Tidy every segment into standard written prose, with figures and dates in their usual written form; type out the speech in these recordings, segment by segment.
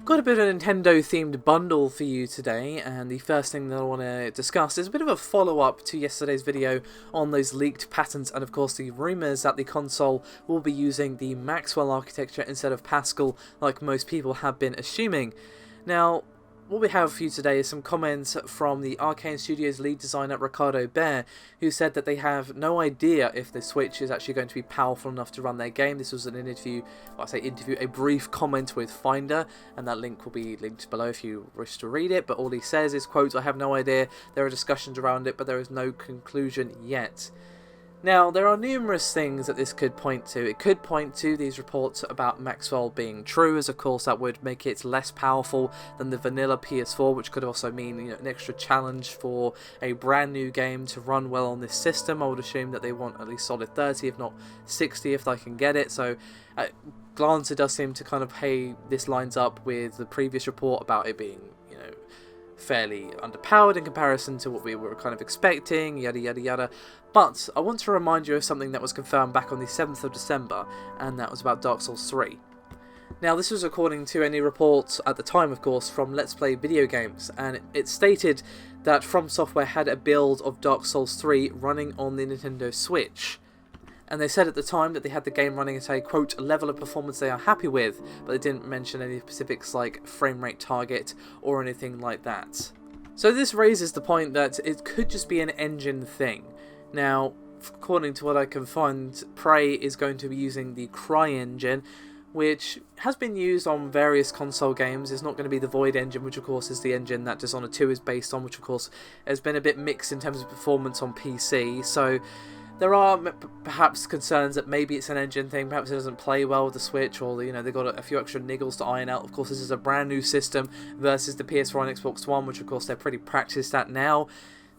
Got a bit of a Nintendo themed bundle for you today, and the first thing that I want to discuss is a bit of a follow-up to yesterday's video on those leaked patents and of course the rumours that the console will be using the Maxwell architecture instead of Pascal like most people have been assuming. Now, what we have for you today is some comments from the Arcane Studios lead designer Ricardo Behr, who said that they have no idea if the Switch is actually going to be powerful enough to run their game. This was an interview, well, I say interview, a brief comment with Finder, and that link will be linked below if you wish to read it. But all he says is, quote, "I have no idea. There are discussions around it, but there is no conclusion yet." Now, there are numerous things that this could point to. It could point to these reports about Maxwell being true, as of course that would make it less powerful than the vanilla PS4, which could also mean, an extra challenge for a brand new game to run well on this system. I would assume that they want at least solid 30, if not 60, if they can get it. So, at glance, it does seem to kind of, hey, this lines up with the previous report about it being, fairly underpowered in comparison to what we were kind of expecting, yada yada yada. But I want to remind you of something that was confirmed back on the 7th of December, and that was about Dark Souls 3. Now, this was according to any reports at the time, of course, from Let's Play Video Games, and it stated that From Software had a build of Dark Souls 3 running on the Nintendo Switch. And they said at the time that they had the game running at a, quote, level of performance they are happy with, but they didn't mention any specifics like frame rate target or anything like that. So this raises the point that it could just be an engine thing. Now, according to what I can find, Prey is going to be using the CryEngine, which has been used on various console games. It's not going to be the Void engine, which of course is the engine that Dishonored 2 is based on, which of course has been a bit mixed in terms of performance on PC. So there are perhaps concerns that maybe it's an engine thing, perhaps it doesn't play well with the Switch, or they've got a few extra niggles to iron out. Of course, this is a brand new system versus the PS4 and Xbox One, which of course they're pretty practiced at now.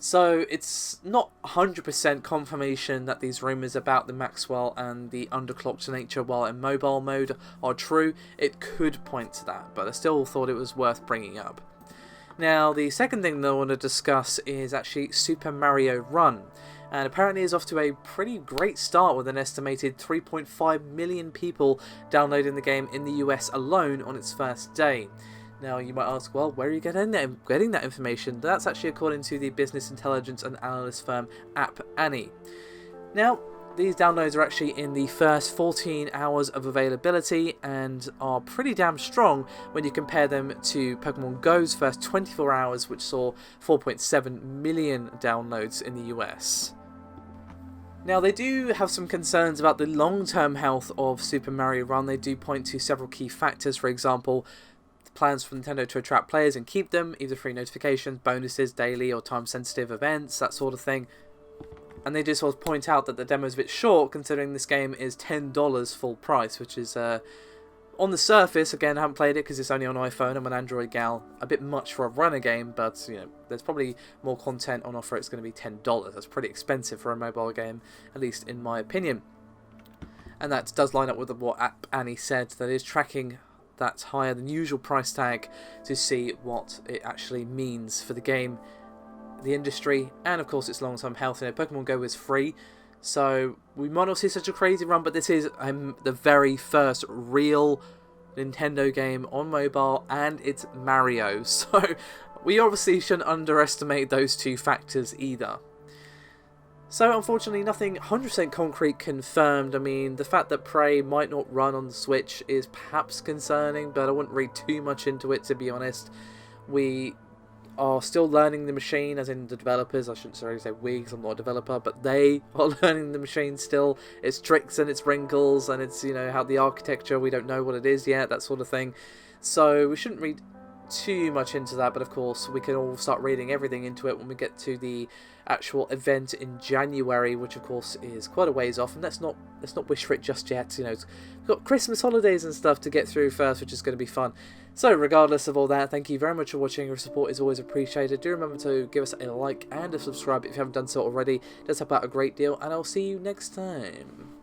So it's not 100% confirmation that these rumours about the Maxwell and the underclocked nature while in mobile mode are true. It could point to that, but I still thought it was worth bringing up. Now, the second thing that I want to discuss is actually Super Mario Run. And apparently is off to a pretty great start with an estimated 3.5 million people downloading the game in the US alone on its first day. Now you might ask, well, where are you getting that information? That's actually according to the business intelligence and analyst firm App Annie. Now, these downloads are actually in the first 14 hours of availability and are pretty damn strong when you compare them to Pokemon Go's first 24 hours, which saw 4.7 million downloads in the US. Now, they do have some concerns about the long-term health of Super Mario Run. They do point to several key factors, for example, the plans for Nintendo to attract players and keep them, either through notifications, bonuses, daily or time-sensitive events, that sort of thing. And they just sort of point out that the demo is a bit short, considering this game is $10 full price, which is, on the surface, again, I haven't played it because it's only on iPhone, I'm an Android gal, a bit much for a runner game, but, there's probably more content on offer. It's going to be $10. That's pretty expensive for a mobile game, at least in my opinion. And that does line up with what App Annie said, that is tracking that higher than usual price tag to see what it actually means for the game, the industry, and of course its long-term health. Pokemon Go is free, so we might not see such a crazy run, but this is the very first real Nintendo game on mobile, and it's Mario, so we obviously shouldn't underestimate those two factors either. So unfortunately, nothing 100% concrete confirmed. I mean, the fact that Prey might not run on the Switch is perhaps concerning, but I wouldn't read too much into it, to be honest. We are still learning the machine, as in the developers. I shouldn't necessarily say we, because I'm not a developer, but they are learning the machine still. Its tricks and its wrinkles, and its, how the architecture, we don't know what it is yet, that sort of thing. So we shouldn't read too much into that, but of course we can all start reading everything into it when we get to the actual event in January, which of course is quite a ways off, and let's not wish for it just yet. We've got Christmas holidays and stuff to get through first, which is going to be fun. So regardless of all that, thank you very much for watching. Your support is always appreciated. Do remember to give us a like and a subscribe if you haven't done so already. It does help out a great deal, and I'll see you next time.